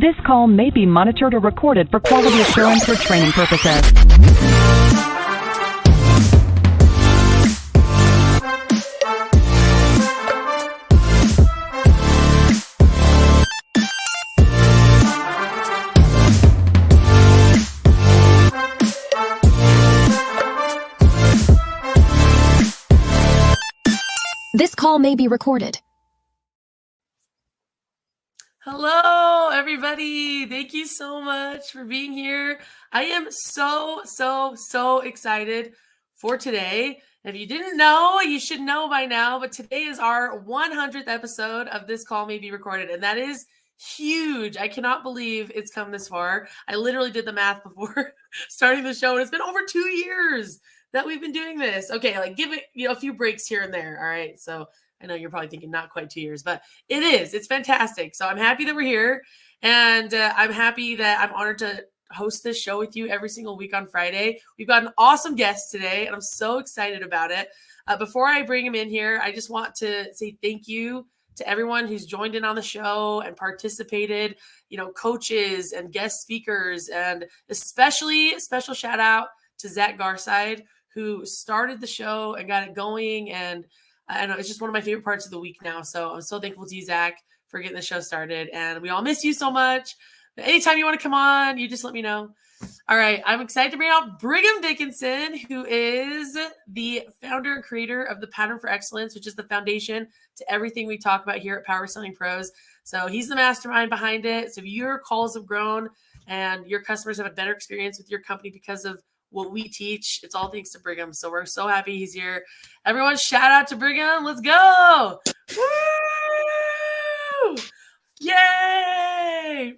This call may be monitored or recorded for quality assurance or training purposes. This call may be recorded. Hello, everybody. Thank you so much for being here. I am so excited for today. If you didn't know, you should know by now, but today is our 100th episode of This Call May Be Recorded, and that is huge. I cannot believe it's come this far. I literally did the math before starting the show, and it's been over 2 years that we've been doing this. Okay, like give it a few breaks here and there. All right, so I know you're probably thinking not quite 2 years, but it is. It's fantastic. So I'm happy that we're here, and I'm happy that I'm honored to host this show with you every single week on Friday. We've got an awesome guest today, and I'm so excited about it. Before I bring him in here, I just want to say thank you to everyone who's joined in on the show and participated, coaches and guest speakers, and especially a special shout out to Zach Garside, who started the show and got it going. And I know it's just one of my favorite parts of the week now. So I'm so thankful to you, Zach, for getting the show started. And we all miss you so much. Anytime you want to come on, you just let me know. All right. I'm excited to bring out Brigham Dickinson, who is the founder and creator of the Pattern for Excellence, which is the foundation to everything we talk about here at Power Selling Pros. So he's the mastermind behind it. So if your calls have grown and your customers have a better experience with your company because of what we teach, it's all thanks to Brigham. So we're so happy he's here. Everyone shout out to Brigham. Let's go. Woo! Yay!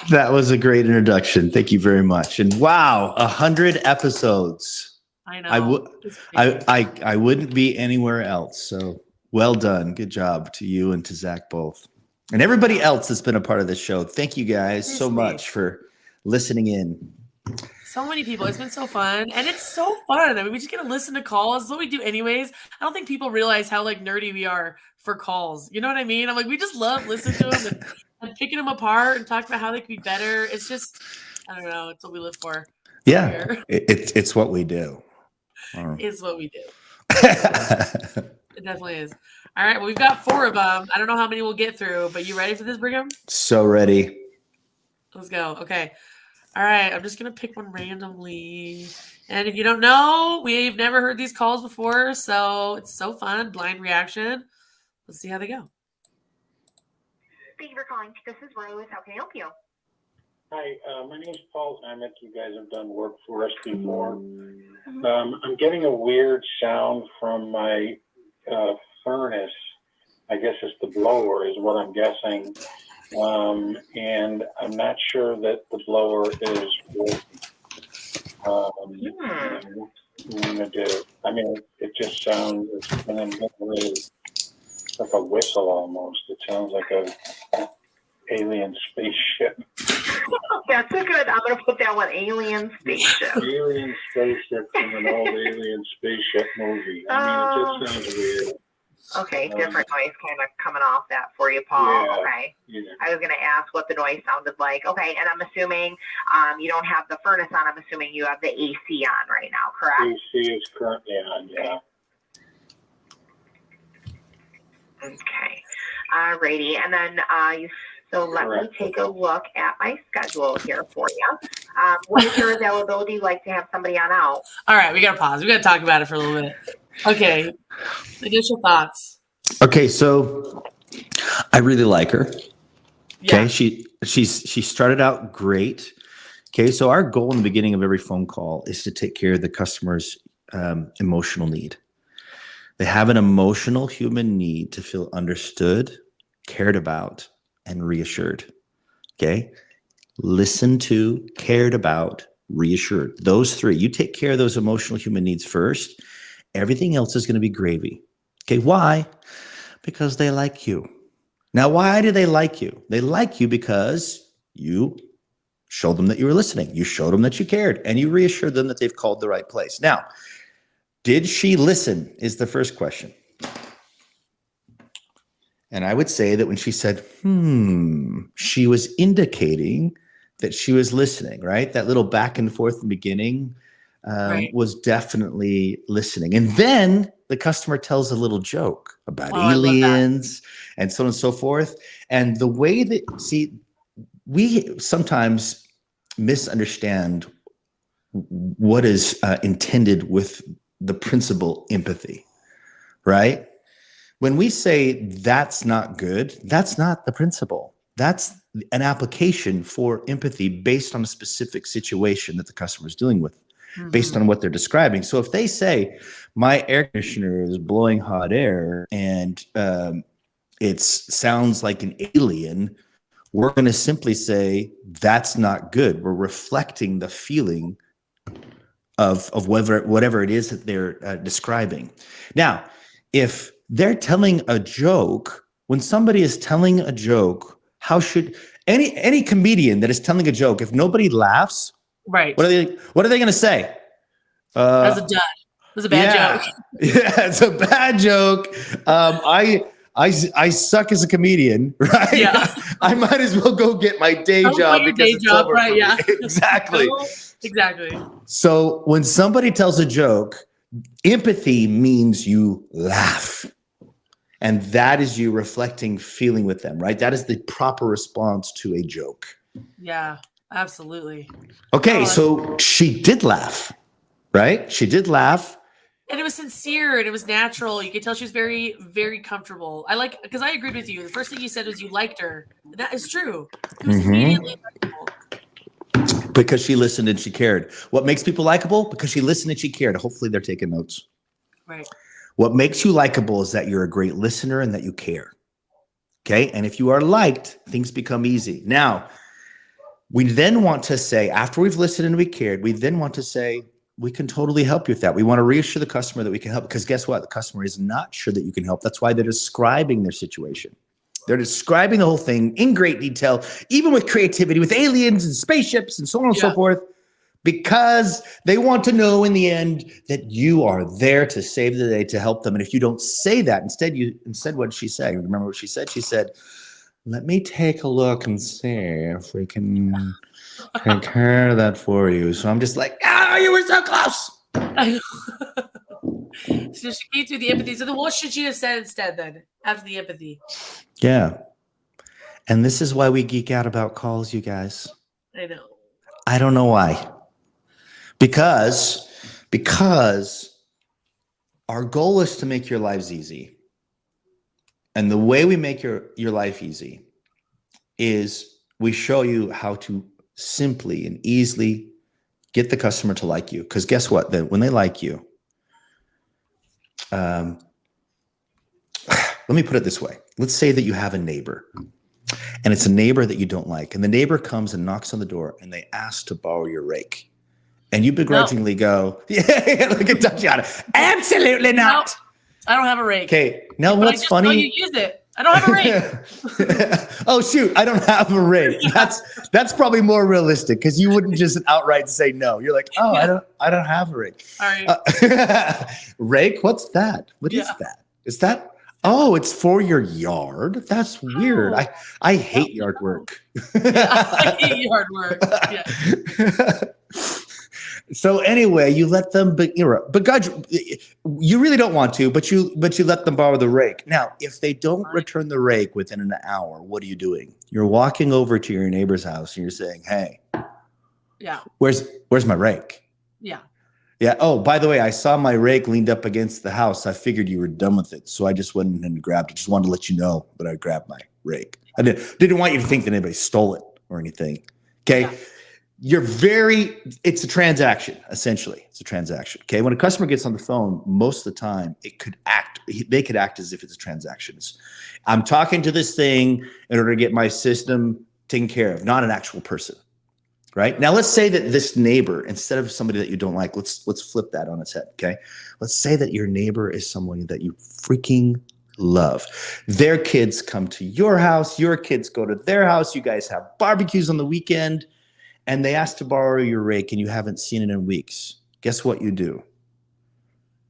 That was a great introduction. Thank you very much. And wow, 100 episodes. I know. I wouldn't be anywhere else. So well done. Good job to you and to Zach both. And everybody else that's been a part of this show. Thank you guys so much for listening in. So many people. It's been so fun. And it's so fun. I mean, we just get to listen to calls. That's what we do anyways. I don't think people realize how nerdy we are for calls. You know what I mean? I'm like, we just love listening to them and picking them apart and talking about how they could be better. It's just, I don't know. It's what we live for. Yeah. It's what we do. It's what we do. It definitely is. All right. Well, we've got 4 of them. I don't know how many we'll get through, but you ready for this, Brigham? So ready. Let's go. Okay. All right. I'm just going to pick one randomly. And if you don't know, we've never heard these calls before, so it's so fun. Blind reaction. Let's see how they go. Thank you for calling. This is Rose. How can I help you? Hi, my name is Paul Zymek. You guys have done work for us before. I'm getting a weird sound from my furnace. I guess it's the blower is what I'm guessing. And I'm not sure that the blower is working. What I'm going to do. I mean, it just sounds really like a whistle almost. It sounds like a alien spaceship. That's a good. I'm going to put that one, alien spaceship. Alien spaceship from an old alien spaceship movie. I mean, it just sounds weird. Okay, different noise kind of coming off that for you, Paul. Yeah, okay. Yeah. I was going to ask what the noise sounded like. Okay, and I'm assuming you don't have the furnace on. I'm assuming you have the AC on right now, correct? AC is currently on, yeah. Okay. Alrighty, and then so let me take a look at my schedule here for you. What is your availability like to have somebody on out? All right, we got to pause. We got to talk about it for a little bit. Okay. Initial thoughts. Okay, so I really like her. Yeah. Okay, she started out great. Okay, so our goal in the beginning of every phone call is to take care of the customer's emotional need. They have an emotional human need to feel understood, cared about, and reassured. Okay, listen to, cared about, reassured. Those 3. You take care of those emotional human needs first. Everything else is going to be gravy. Okay, why? Because they like you. Now, why do they like you? They like you because you showed them that you were listening. You showed them that you cared, and you reassured them that they've called the right place. Now, did she listen is the first question. And I would say that when she said, she was indicating that she was listening, right? That little back and forth in the beginning was definitely listening. And then the customer tells a little joke about aliens and so on and so forth. And the way that, we sometimes misunderstand what is intended with the principle empathy, right? When we say that's not good, that's not the principle. That's an application for empathy based on a specific situation that the customer is dealing with, based on what they're describing. So if they say, my air conditioner is blowing hot air and it sounds like an alien, we're going to simply say, that's not good. We're reflecting the feeling of whatever it is that they're describing. Now, if they're telling a joke, when somebody is telling a joke, how should any comedian that is telling a joke, if nobody laughs, right? What are they going to say? That's a dud. It was a bad joke. Yeah, it's a bad joke. I suck as a comedian, right? Yeah. I might as well go get my day job because it's over. Right? Yeah. Exactly. Exactly. So when somebody tells a joke, empathy means you laugh. And that is you reflecting feeling with them, right? That is the proper response to a joke. Yeah, absolutely. Okay, so she did laugh, right? She did laugh. And it was sincere and it was natural. You could tell she was very, very comfortable. Because I agreed with you. The first thing you said was you liked her. That is true. It was immediately likable. Because she listened and she cared. What makes people likable? Because she listened and she cared. Hopefully they're taking notes. Right. What makes you likable is that you're a great listener and that you care. Okay. And if you are liked, things become easy. Now, we then want to say, after we've listened and we cared, we then want to say, we can totally help you with that. We want to reassure the customer that we can help, because guess what? The customer is not sure that you can help. That's why they're describing their situation. They're describing the whole thing in great detail, even with creativity, with aliens and spaceships and so on and so forth, because they want to know in the end that you are there to save the day, to help them. And if you don't say that, instead, what did she say? Remember what she said? She said, let me take a look and see if we can take care of that for you. So I'm just like, you were so close. So she came through the empathy. So then what should she have said instead then, after the empathy? Yeah. And this is why we geek out about calls, you guys. I know. I don't know why. Because our goal is to make your lives easy. And the way we make your life easy is we show you how to simply and easily get the customer to like you. Because guess what? When they like you, let me put it this way. Let's say that you have a neighbor, and it's a neighbor that you don't like. And the neighbor comes and knocks on the door and they ask to borrow your rake. And you begrudgingly go, yeah, look at Tatiana. Absolutely not. No, I don't have a rake. Okay. Now But what's funny? You use it. I don't have a rake. Oh shoot, I don't have a rake. That's probably more realistic, because you wouldn't just outright say no. You're like, I don't have a rake. All right. Rake? What's that? What is that? Is that? Oh, it's for your yard. That's weird. I hate yard work. I hate yard work. Yeah. So anyway, you let them, begrudge. You really don't want to, but you let them borrow the rake. Now, if they don't return the rake within an hour, what are you doing? You're walking over to your neighbor's house and you're saying, "Hey, yeah, where's my rake?" Yeah. Yeah. Oh, by the way, I saw my rake leaned up against the house. I figured you were done with it, so I just went and grabbed it. Just wanted to let you know that I grabbed my rake. I didn't want you to think that anybody stole it or anything. Okay. Yeah. It's a transaction, essentially. It's a transaction. Okay. When a customer gets on the phone, most of the time they could act as if it's a transaction. I'm talking to this thing in order to get my system taken care of, not an actual person. Right. Now, let's say that this neighbor, instead of somebody that you don't like, let's flip that on its head. Okay. Let's say that your neighbor is someone that you freaking love. Their kids come to your house. Your kids go to their house. You guys have barbecues on the weekend. And they ask to borrow your rake and you haven't seen it in weeks. Guess what you do?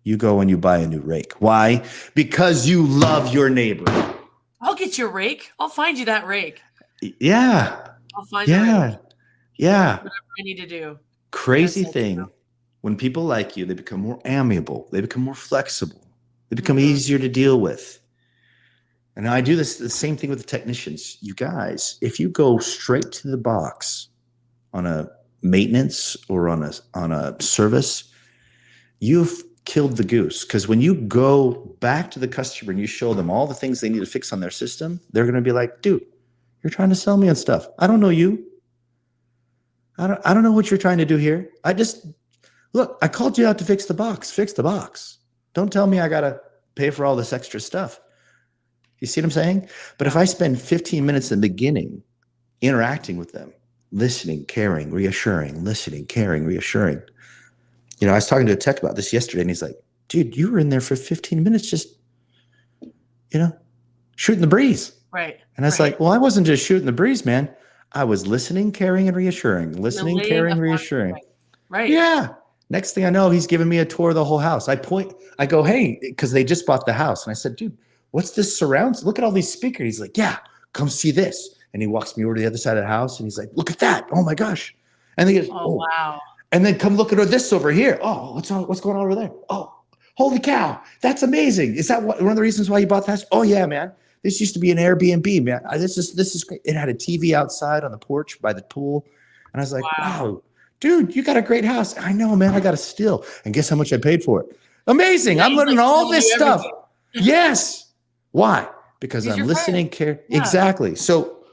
You go and you buy a new rake. Why? Because you love your neighbor. I'll get you a rake. I'll find you that rake. Yeah. I'll find the rake. Yeah. Yeah. Whatever I need to do. Crazy Yes, I thing. know. When people like you, they become more amiable. They become more flexible. They become Mhm. easier to deal with. And I do the same thing with the technicians. You guys, if you go straight to the box on a maintenance or on a service, you've killed the goose. Because when you go back to the customer and you show them all the things they need to fix on their system, they're going to be like, dude, you're trying to sell me on stuff. I don't know you. I don't know what you're trying to do here. Look, I called you out to fix the box. Fix the box. Don't tell me I got to pay for all this extra stuff. You see what I'm saying? But if I spend 15 minutes in the beginning interacting with them, listening, caring, reassuring, listening, caring, reassuring. You know, I was talking to a tech about this yesterday, and he's like, dude, you were in there for 15 minutes just, shooting the breeze. Right. And I was like, well, I wasn't just shooting the breeze, man. I was listening, caring, and reassuring. Listening, laying caring, the reassuring. Right. Yeah. Next thing I know, he's giving me a tour of the whole house. I go, hey, because they just bought the house. And I said, dude, what's this surrounds? Look at all these speakers. He's like, yeah, come see this. And he walks me over to the other side of the house and he's like, look at that. Oh my gosh. And he goes, Oh, wow. And then come look at this over here. Oh, what's going on over there? Oh, holy cow. That's amazing. Is that one of the reasons why you bought the house? Oh yeah, man. This used to be an Airbnb, man. This is great. It had a TV outside on the porch by the pool. And I was like, wow, dude, you got a great house. I know, man. I got a steal. And guess how much I paid for it? Amazing. Yeah, I'm he's learning like, all "Tell this you stuff. everything." Yes. Why? Because He's I'm your listening, care. Yeah. Exactly. So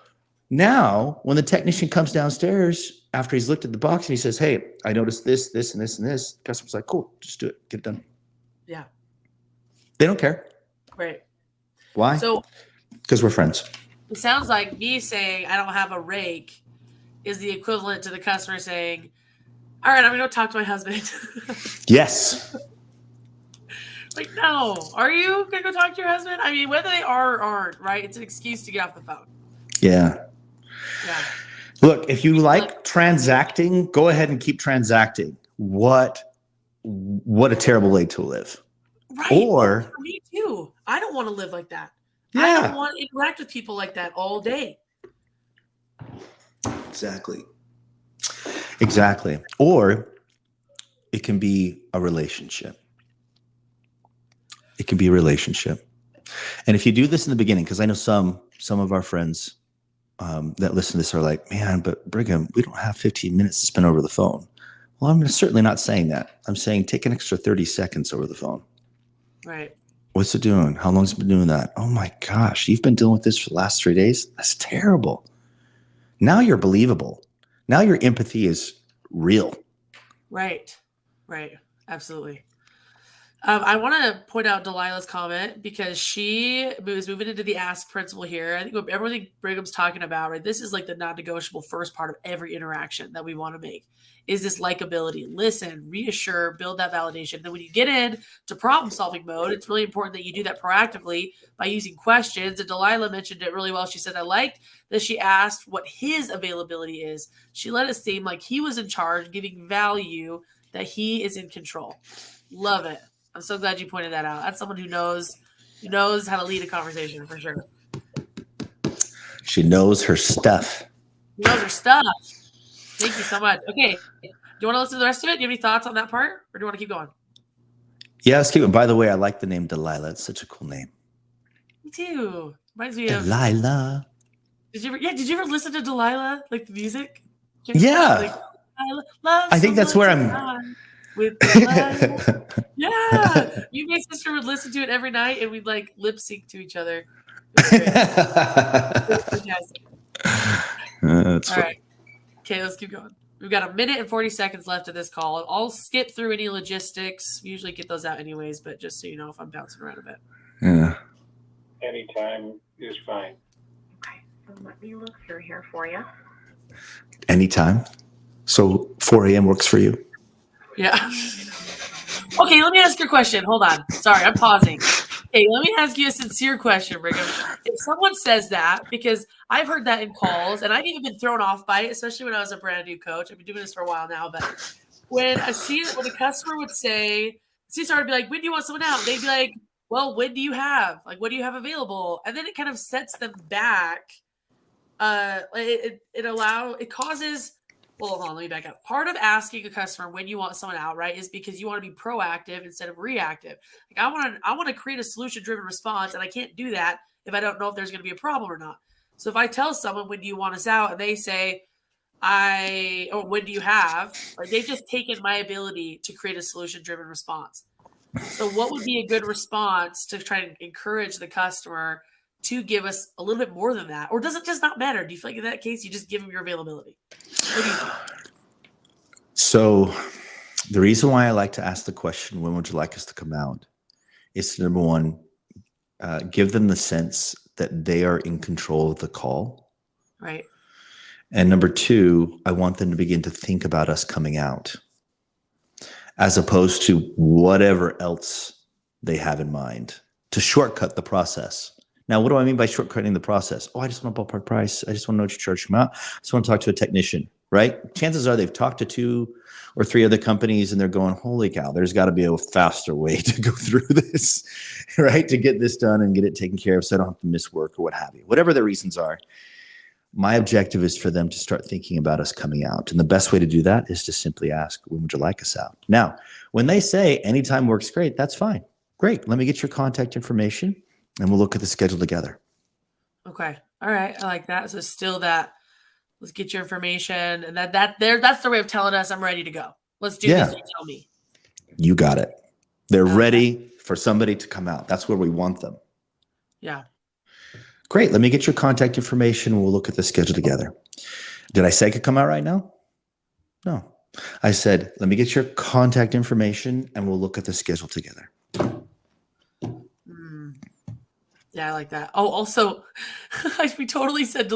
now when the technician comes downstairs after he's looked at the box and he says, hey, I noticed this, this, and this, and this, the customer's like, cool, just do it. Get it done. Yeah. They don't care. Right. Why? So Because we're friends. it sounds like me saying I don't have a rake is the equivalent to the customer saying, all right, I'm going to go talk to my husband. Yes. Like, no. Are you going to go talk to your husband? I mean, whether they are or aren't, right? It's an excuse to get off the phone. Yeah. Yeah. Look, if you like transacting, go ahead and keep transacting. What a terrible way to live. Right. Or For me too. I don't want to live like that. I yeah, don't want to interact with people like that all day. exactly. Or it can be a relationship. It can be a relationship. And if you do this in the beginning, because I know some of our friends that listen to this are like, man, but Brigham, we don't have 15 minutes to spend over the phone. Well, I'm certainly not saying that. I'm saying take an extra 30 seconds over the phone. Right. What's it doing? How long's it been doing that? Oh my gosh, you've been dealing with this for the last 3 days? That's terrible. Now you're believable. Now your empathy is real. Right. Right. Absolutely. I want to point out Delilah's comment because she is moving into the ask principle here. I think everything Brigham's talking about, right? This is like the non-negotiable first part of every interaction that we want to make is this likability. Listen, reassure, build that validation. Then when you get into problem-solving mode, it's really important that you do that proactively by using questions. And Delilah mentioned it really well. She said, I liked that she asked what his availability is. She let it seem like he was in charge, giving value that he is in control. Love it. I'm so glad you pointed that out. That's someone who knows how to lead a conversation for sure. She knows her stuff. She knows her stuff. Thank you so much. Okay. Do you want to listen to the rest of it? Do you have any thoughts on that part? Or do you want to keep going? Yeah, let's keep it. By the way, I like the name Delilah. It's such a cool name. Me too. Reminds me of Delilah. Did you ever listen to Delilah? Like the music? Yeah. Like, I think that's where I'm with Delilah. Yeah. Me and my sister would listen to it every night and we'd like lip sync to each other. It was great. That's All funny. right. Okay, let's keep going. We've got 1 minute and 40 seconds left of this call. I'll skip through any logistics. We usually get those out anyways, but just so you know if I'm bouncing around a bit. Yeah. Anytime is fine. Okay, so let me look through here for you. Anytime. So 4 a.m. works for you? Yeah. Okay, let me ask you a question. Hold on. Sorry, I'm pausing. Okay, let me ask you a sincere question, Brigham. If someone says that, because I've heard that in calls, and I've even been thrown off by it, especially when I was a brand new coach. I've been doing this for a while now, but when a customer would say, CSR would be like, when do you want someone out? They'd be like, well, when do you have? Like, what do you have available? And then it kind of sets them back. It causes, well, hold on, let me back up. Part of asking a customer when you want someone out, right, is because you want to be proactive instead of reactive. Like, I want to create a solution-driven response, and I can't do that if I don't know if there's going to be a problem or not. So if I tell someone, when do you want us out? And they say, or when do you have? Like, they've just taken my ability to create a solution-driven response. So what would be a good response to try to encourage the customer to give us a little bit more than that? Or does it just not matter? Do you feel like in that case, you just give them your availability? What do you think? So the reason why I like to ask the question, when would you like us to come out, is to, number one, give them the sense that they are in control of the call. Right. And number two, I want them to begin to think about us coming out, as opposed to whatever else they have in mind, to shortcut the process. Now, what do I mean by shortcutting the process? Oh, I just want a ballpark price. I just want to know what you charge them out. I just want to talk to a technician, right? Chances are they've talked to 2 or 3 other companies and they're going, holy cow, there's got to be a faster way to go through this, right? To get this done and get it taken care of so I don't have to miss work or what have you. Whatever the reasons are, my objective is for them to start thinking about us coming out. And the best way to do that is to simply ask, when would you like us out? Now, when they say anytime works great, that's fine. Great. Let me get your contact information and we'll look at the schedule together. Okay. All right. I like that. So still that, let's get your information. And that's their way of telling us I'm ready to go. Let's do this. You tell me. You got it. They're ready for somebody to come out. That's where we want them. Yeah. Great. Let me get your contact information. We'll look at the schedule together. Did I say I could come out right now? No. I said, let me get your contact information and we'll look at the schedule together. Yeah, I like that. Oh, also, we totally said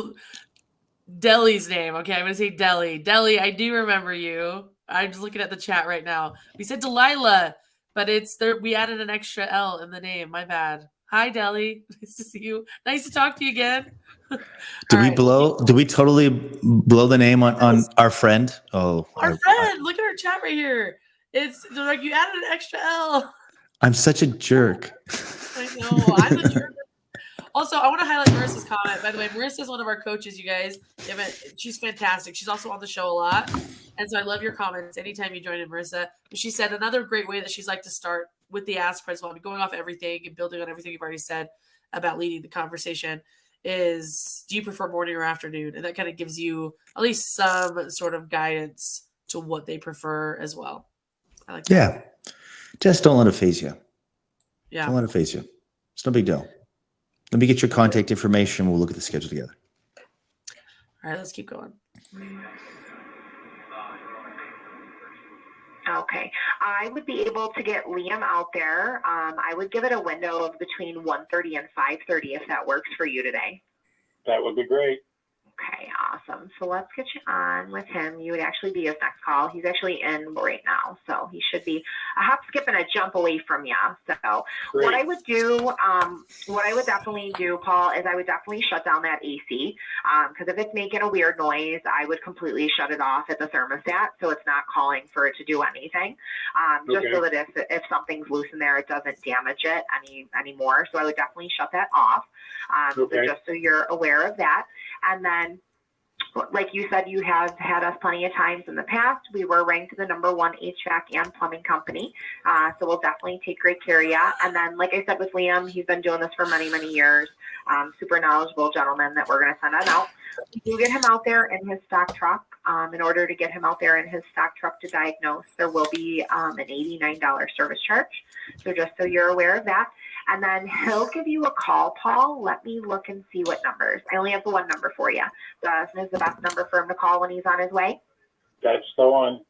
Deli's name. Okay, I'm going to say Deli. Deli, I do remember you. I'm just looking at the chat right now. We said Delilah, but it's there. We added an extra L in the name. My bad. Hi, Deli. Nice to see you. Nice to talk to you again. Do we totally blow the name on our friend? Oh, our friend. Look at our chat right here. It's like you added an extra L. I'm such a jerk. I know. I'm a jerk. Also, I want to highlight Marissa's comment. By the way, Marissa is one of our coaches, you guys. She's fantastic. She's also on the show a lot. And so I love your comments anytime you join in, Marissa. But she said another great way that she's like to start with the ask principle, I mean, going off everything and building on everything you've already said about leading the conversation, is do you prefer morning or afternoon? And that kind of gives you at least some sort of guidance to what they prefer as well. I like that. Yeah. Just don't let it phase you. Yeah. Don't let it phase you. It's no big deal. Let me get your contact information. We'll look at the schedule together. All right, let's keep going. Okay. I would be able to get Liam out there. I would give it a window of between 1:30 and 5:30 if that works for you today. That would be great. Okay, awesome. So let's get you on with him. You would actually be his next call. He's actually in right now, so he should be a hop, skip, and a jump away from you. So Great. what I would definitely do, Paul, is I would definitely shut down that AC, because if it's making a weird noise, I would completely shut it off at the thermostat so it's not calling for it to do anything, just so that if something's loose in there, it doesn't damage it anymore. So I would definitely shut that off, so just so you're aware of that. And then, like you said, you have had us plenty of times in the past. We were ranked the #1 HVAC and plumbing company. So we'll definitely take great care of you. And then, like I said with Liam, he's been doing this for many, many years. Super knowledgeable gentleman that we're going to send on out. We do get him out there in his stock truck. In order to get him out there in his stock truck to diagnose, there will be an $89 service charge. So just so you're aware of that. And then he'll give you a call, Paul. Let me look and see what numbers. I only have the one number for you. This is the best number for him to call when he's on his way. That's the one.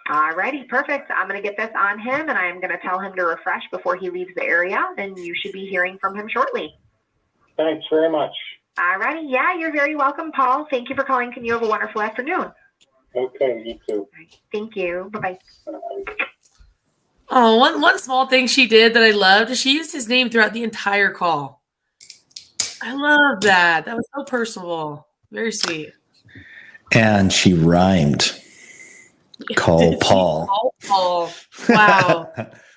All righty, perfect. I'm going to get this on him, and I'm going to tell him to refresh before he leaves the area, and you should be hearing from him shortly. Thanks very much. All righty. Yeah, you're very welcome, Paul. Thank you for calling. Can you have a wonderful afternoon? Okay, you too. Thank you. Bye-bye. Oh, one small thing she did that I loved is she used his name throughout the entire call. I love that. That was so personable. Very sweet. And she rhymed. Call Paul. Call Paul. Wow.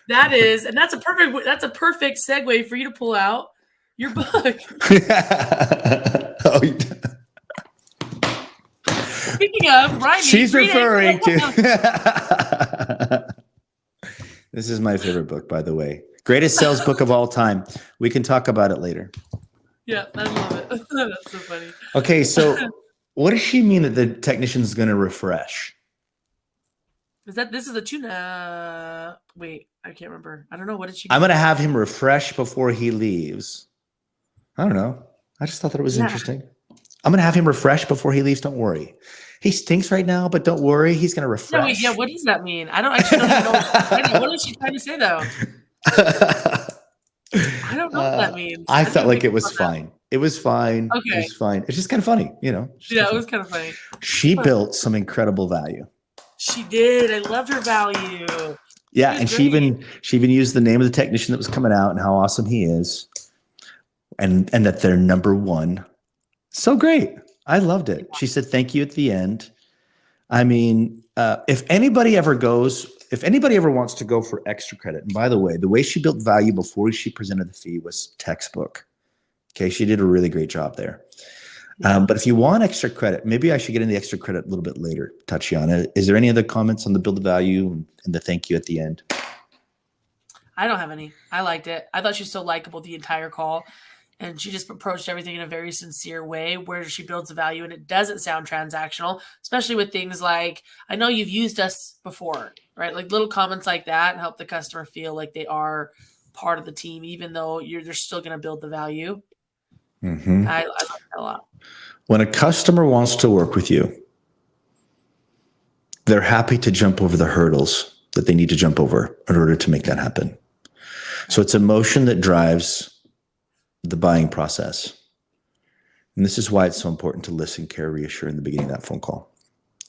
That is, and that's a perfect segue for you to pull out your book. Oh, Speaking of, Ryan, she's referring to. This is my favorite book, by the way. Greatest sales book of all time. We can talk about it later. Yeah, I love it. That's so funny. Okay, so what does she mean that the technician's going to refresh? This is a tuna? Wait, I can't remember. I don't know. What did she? I'm going to have him refresh before he leaves. I don't know. I just thought that it was interesting. I'm going to have him refresh before he leaves. Don't worry. He stinks right now, but don't worry. He's going to refresh. Yeah, what does that mean? I don't actually know. What is she trying to say, though? I don't know what that means. I felt like it was fine. It was fine. Okay. It was fine. It's just kind of funny, you know. Yeah, it was kind of funny. She built some incredible value. She did. I loved her value. Yeah, and she even used the name of the technician that was coming out and how awesome he is, and that they're number one. So great. I loved it. She said thank you at the end. I mean, if anybody ever wants to go for extra credit, and by the way she built value before she presented the fee was textbook. Okay, she did a really great job there. But if you want extra credit, maybe I should get into the extra credit a little bit later, Tatiana. Is there any other comments on the build of value and the thank you at the end? I don't have any. I liked it. I thought she was so likable the entire call. And she just approached everything in a very sincere way where she builds a value and it doesn't sound transactional, especially with things like, I know you've used us before, right? Like little comments like that and help the customer feel like they are part of the team, even though they're still going to build the value. Mm-hmm. I like that a lot. When a customer wants to work with you, they're happy to jump over the hurdles that they need to jump over in order to make that happen. So it's emotion that drives the buying process. And this is why it's so important to listen, care, reassure in the beginning of that phone call.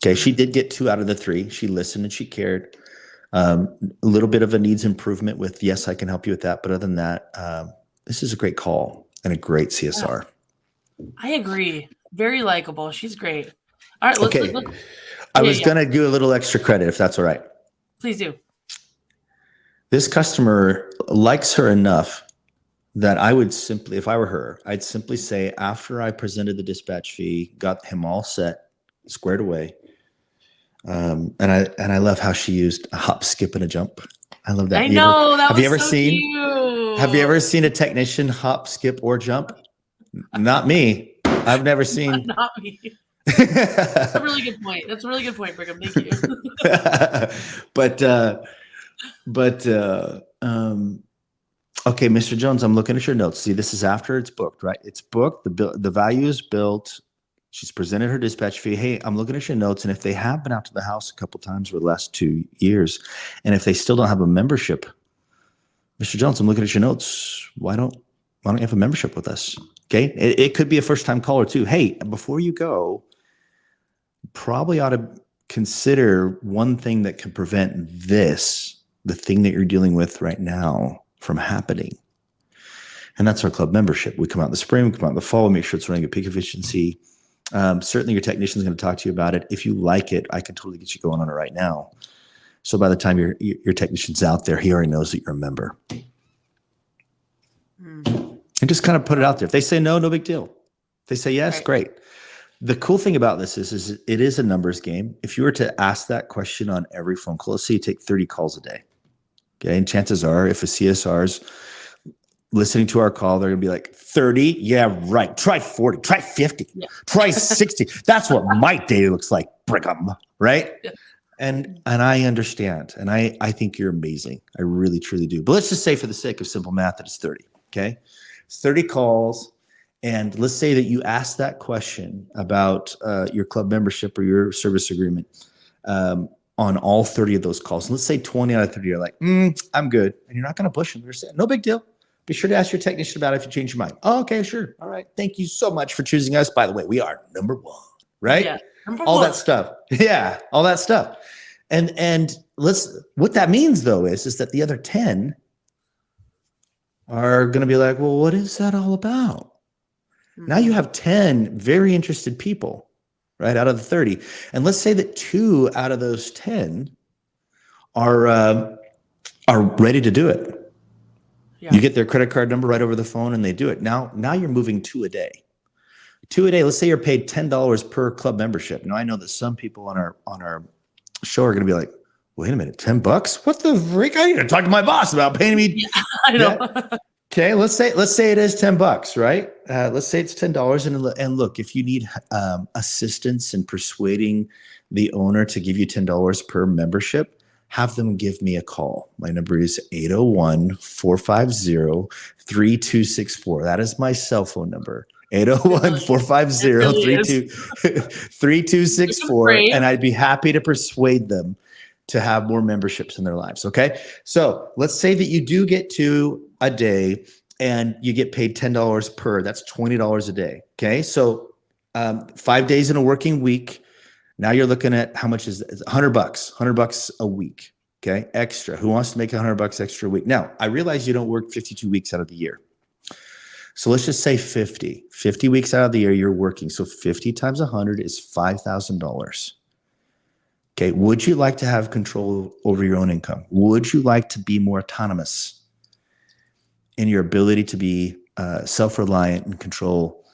Okay, she did get 2 out of the 3. She listened and she cared. A little bit of a needs improvement with, yes, I can help you with that. But other than that, this is a great call and a great CSR. I agree. Very likable. She's great. All right, let's I was going to do a little extra credit if that's all right. Please do. This customer likes her enough that I would simply, if I were her, I'd simply say after I presented the dispatch fee, got him all set, squared away. And I love how she used a hop, skip, and a jump. I love that. I know. Have you ever seen a technician hop, skip, or jump? Not me. I've never seen. Not me. That's a really good point. Brigham. Thank you. Okay, Mr. Jones, I'm looking at your notes. See, this is after it's booked, right? It's booked. The value is built. She's presented her dispatch fee. Hey, I'm looking at your notes. And if they have been out to the house a couple times over the last 2 years, and if they still don't have a membership, Mr. Jones, I'm looking at your notes. Why don't you have a membership with us? Okay. It could be a first-time caller too. Hey, before you go, probably ought to consider one thing that can prevent this, the thing that you're dealing with right now, from happening. And that's our club membership. We come out in the spring, we come out in the fall, we make sure it's running at peak efficiency. Certainly your technician is going to talk to you about it. If you like it, I can totally get you going on it right now. So by the time your technician's out there, he already knows that you're a member. And just kind of put it out there. If they say no, no big deal. If they say yes, great. The cool thing about this is it is a numbers game. If you were to ask that question on every phone call, let's say you take 30 calls a day. Okay. And chances are, if a CSR's listening to our call, they're going to be like, 30? Yeah, right. Try 40. Try 50. Yeah. Try 60. That's what my day looks like, Brigham. Right? Yeah. And I understand. And I think you're amazing. I really, truly do. But let's just say for the sake of simple math that it's 30. Okay. It's 30 calls. And let's say that you ask that question about your club membership or your service agreement on all 30 of those calls. And let's say 20 out of 30 are like, I'm good. And you're not going to push them. You're saying, no big deal. Be sure to ask your technician about it if you change your mind. Oh, okay, sure. All right. Thank you so much for choosing us. By the way, we are number one, right? Yeah, all that stuff. Yeah, all that stuff. And what that means though is that the other 10 are going to be like, well, what is that all about? Now you have 10 very interested people, right, out of the 30. And let's say that 2 out of those 10 are are ready to do it. Yeah. You get their credit card number right over the phone and they do it. Now you're moving 2 a day. 2 a day. Let's say you're paid $10 per club membership. Now I know that some people on our show are going to be like, wait a minute, $10? What the frick? I need to talk to my boss about paying me. Yeah, I know. Yeah. Okay, let's say it is $10, right? Let's say it's $10, and look, if you need assistance in persuading the owner to give you $10 per membership, have them give me a call. My number is 801-450-3264. That is my cell phone number. 801-450-3264, and I'd be happy to persuade them to have more memberships in their lives. Okay. So let's say that you do get to a day and you get paid $10 per, that's $20 a day. Okay. So 5 days in a working week. Now you're looking at how much is it? $100 a week. Okay. Extra. Who wants to make $100 extra a week? Now I realize you don't work 52 weeks out of the year. So let's just say 50 weeks out of the year you're working. So 50 times 100 is $5,000. Okay, would you like to have control over your own income? Would you like to be more autonomous in your ability to be self-reliant and control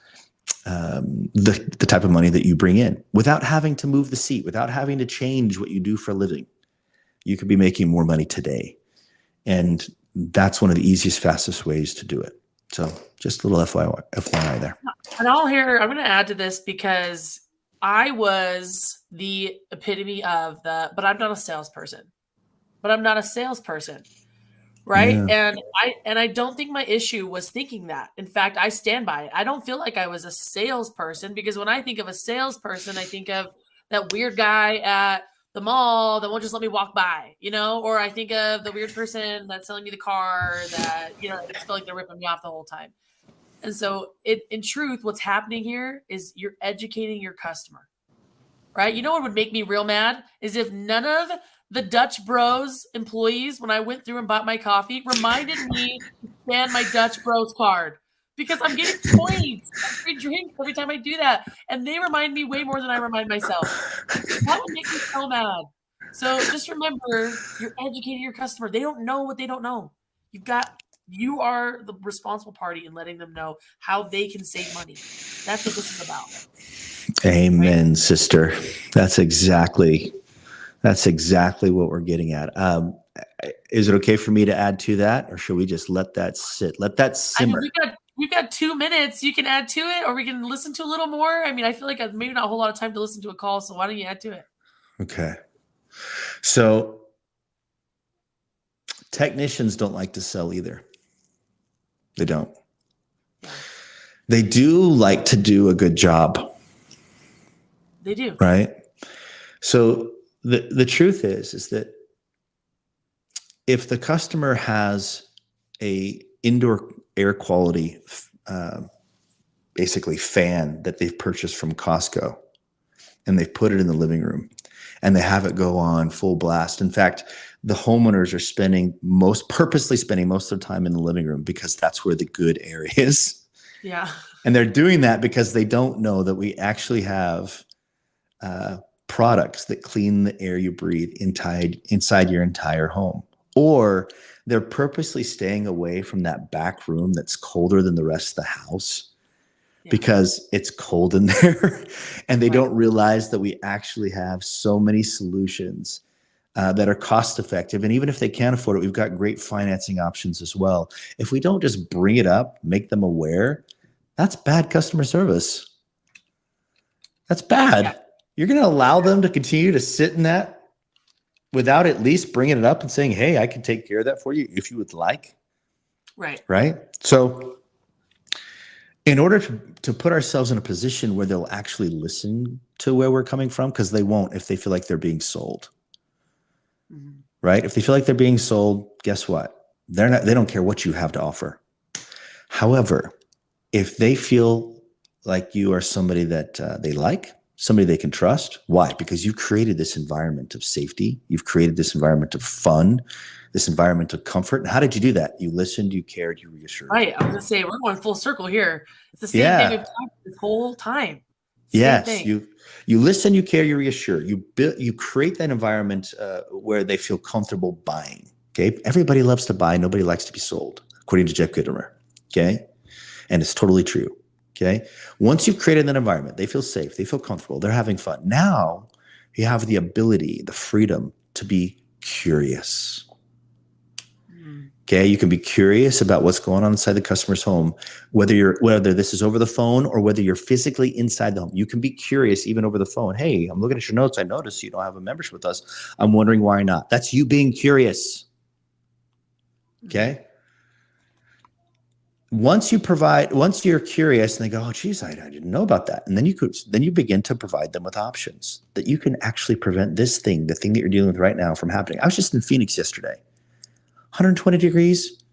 the type of money that you bring in without having to move the seat, without having to change what you do for a living? You could be making more money today. And that's one of the easiest, fastest ways to do it. So just a little FYI there. And I'm going to add to this because I was the epitome of but I'm not a salesperson. Right. Yeah. And I don't think my issue was thinking that. In fact, I stand by it. I don't feel like I was a salesperson because when I think of a salesperson, I think of that weird guy at the mall that won't just let me walk by, or I think of the weird person that's selling me the car that, I just feel like they're ripping me off the whole time. And so in truth, what's happening here is you're educating your customer, right? You know what would make me real mad is if none of the Dutch Bros employees, when I went through and bought my coffee, reminded me to scan my Dutch Bros card because I'm getting points and free drinks every time I do that. And they remind me way more than I remind myself. That would make me so mad. So just remember, you're educating your customer. They don't know what they don't know. You are the responsible party in letting them know how they can save money. That's what this is about. Amen, right? Sister. That's exactly what we're getting at. Is it okay for me to add to that, or should we just let that sit? Let that simmer. I mean, we've got 2 minutes. You can add to it, or we can listen to a little more. I mean, I feel like I've maybe not a whole lot of time to listen to a call, so why don't you add to it? Okay. So technicians don't like to sell either. They don't. They do like to do a good job. They do. Right? So the truth is that if the customer has a indoor air quality basically fan that they've purchased from Costco and they've put it in the living room and they have it go on full blast. In fact, the homeowners are purposely spending most of the time in the living room because that's where the good air is. Yeah. And they're doing that because they don't know that we actually have products that clean the air you breathe inside your entire home. Or they're purposely staying away from that back room that's colder than the rest of the house because it's cold in there. And they don't realize that we actually have so many solutions that are cost effective. And even if they can't afford it, we've got great financing options as well. If we don't just bring it up, make them aware, that's bad customer service. That's bad. Yeah. You're going to allow them to continue to sit in that without at least bringing it up and saying, hey, I can take care of that for you if you would like. Right. Right. So in order to put ourselves in a position where they'll actually listen to where we're coming from, because they won't if they feel like they're being sold. Mm-hmm. Right. If they feel like they're being sold, guess what? They don't care what you have to offer. However, if they feel like you are somebody that they like, somebody they can trust. Why? Because you created this environment of safety. You've created this environment of fun, this environment of comfort. And how did you do that? You listened, you cared, you reassured. Right. I was going to say, we're going full circle here. It's the same thing we've talked this whole time. Yes. You listen, you care, you reassure. You create that environment where they feel comfortable buying. Okay. Everybody loves to buy. Nobody likes to be sold, according to Jeff Gitomer. Okay. And it's totally true. Okay. Once you've created an environment, they feel safe, they feel comfortable, they're having fun. Now you have the ability, the freedom to be curious. Okay. You can be curious about what's going on inside the customer's home, whether this is over the phone or whether you're physically inside the home. You can be curious even over the phone. Hey, I'm looking at your notes. I noticed you don't have a membership with us. I'm wondering why not. That's you being curious. Okay. Once you're curious and they go, oh, geez, I didn't know about that. And then you begin to provide them with options that you can actually prevent the thing that you're dealing with right now from happening. I was just in Phoenix yesterday, 120 degrees,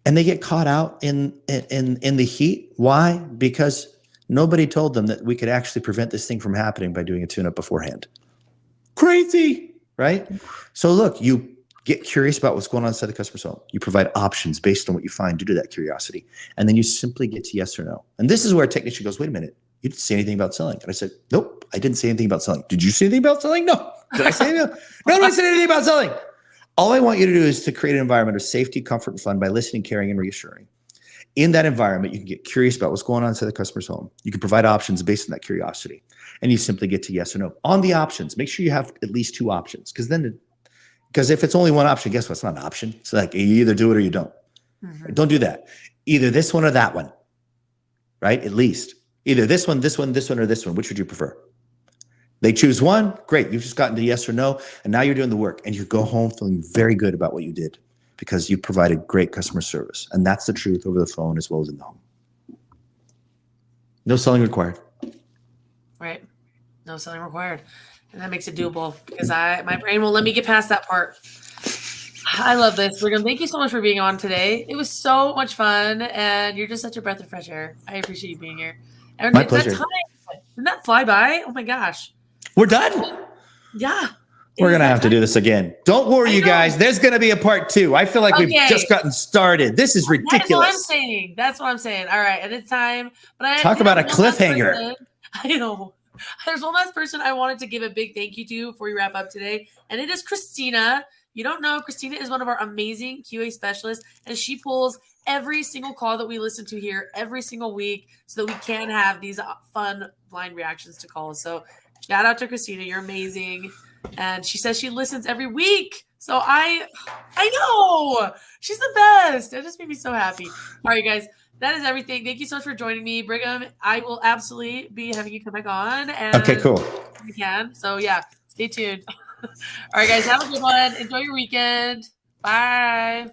and they get caught out in the heat. Why? Because nobody told them that we could actually prevent this thing from happening by doing a tune-up beforehand. Crazy, right? So look, you get curious about what's going on inside the customer's home. You provide options based on what you find due to that curiosity. And then you simply get to yes or no. And this is where a technician goes, wait a minute, you didn't say anything about selling. And I said, nope, I didn't say anything about selling. Did you say anything about selling? No. Did I say anything? No, I didn't say anything about selling. All I want you to do is to create an environment of safety, comfort, and fun by listening, caring, and reassuring. In that environment, you can get curious about what's going on inside the customer's home. You can provide options based on that curiosity. And you simply get to yes or no. On the options, make sure you have at least 2 options, because if it's only one option, guess what? It's not an option. It's like you either do it or you don't. Mm-hmm. Don't do that. Either this one or that one, right? At least either this one, or this one. Which would you prefer? They choose one. Great. You've just gotten to yes or no. And now you're doing the work and you go home feeling very good about what you did because you provided great customer service. And that's the truth over the phone as well as in the home. No selling required. Right. No selling required. And that makes it doable because my brain won't let me get past that part. I love this. Brigham, thank you so much for being on today. It was so much fun, and you're just such a breath of fresh air. I appreciate you being here. And my pleasure. Didn't that fly by? Oh my gosh. We're done. Yeah. We're going to have to do this again. Don't worry, you guys. There's going to be a part 2. I feel like we've just gotten started. This is ridiculous. That's what I'm saying. All right. And it's time. But Talk about a cliffhanger. I know. There's one last person I wanted to give a big thank you to before we wrap up today, and it is Christina. You don't know, Christina is one of our amazing QA specialists, and she pulls every single call that we listen to here every single week so that we can have these fun blind reactions to calls. So shout out to Christina. You're amazing. And she says she listens every week. So I know. She's the best. It just made me so happy. All right, guys. That is everything. Thank you so much for joining me, Brigham. I will absolutely be having you come back on. And okay, cool. You can. So, yeah, stay tuned. All right, guys, have a good one. Enjoy your weekend. Bye.